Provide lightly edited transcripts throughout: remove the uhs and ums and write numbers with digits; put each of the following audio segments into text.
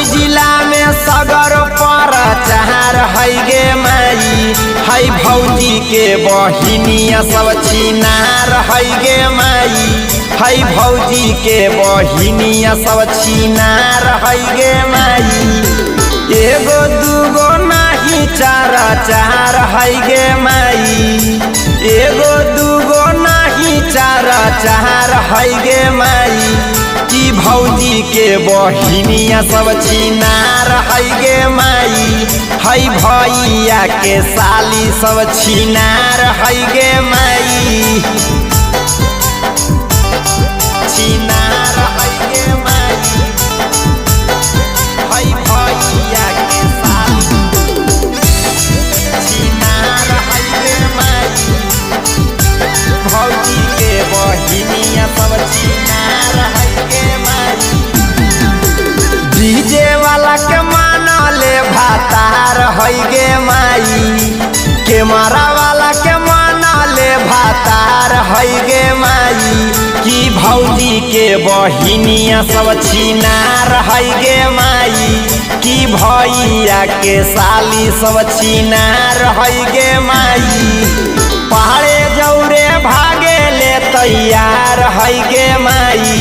हरदोई जिला में सगर पर चार है गे माई। है भौजी के बहिनिया सब छिनार है गे माई। है भौजी के बहिनिया सब छिनार है गे माई। एगो दूगो नाही चार चार है गे माई। एगो दूगो नाही चार चार है गे माई। की भौजी के बहिनिया सब छिनार है गे माई। है भैया के साली सब छिनार है गे माई। छिनार है गे माई। है भैया के साली छिनार है गे माई। भौजी के बहिनिया सब छिनार है गे माई। डीजे वाला के माना ले भातार है गे माई। कैमरा वाला के माना ले भातार है गे माई। की भौजी के बहिनिया सब छिनार है गे माई। की भैया के साली सब छिनार है गे माई। पहाड़े जौरे भागे ले तैयार है गे माई।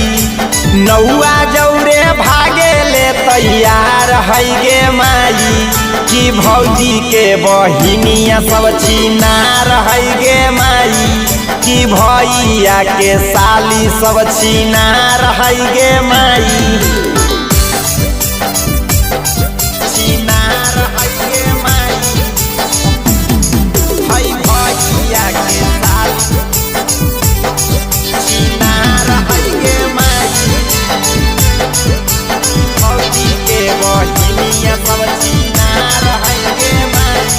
नौआ जौरे भागे ले तैयार है गे माई। की भौजी के बहिनिया सब छिनार है गे माई। की भैया के साली सब छिनार है गे माई। छिनार है गे माई। है भैया के साली छिनार है गे माई। भौजी के बहिनिया सब छिनार है गे माई।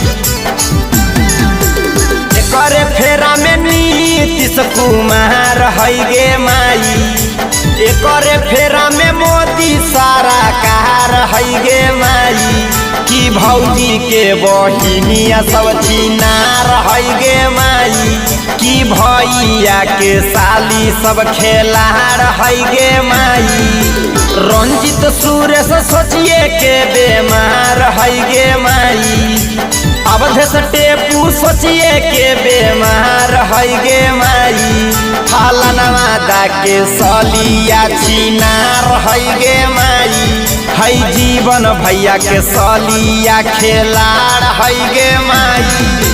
एकरे फेरा में नीतीश कुमार है गे माई। एकरे फेरा में मोदी सारा कार है गे माई। की भौजी के बहिनिया सब छिनार है गे माई। की भैया के साली सब खेलार है गे माई। रंजित सुरेश सोचिए के बेमार है गे माई। अवधेश टेपू सोचिए के बेमार है गे माई। फालनवादा के सलिया छिनार है गे माई। है जीवन भैया के सलिया खेलार है गे माई।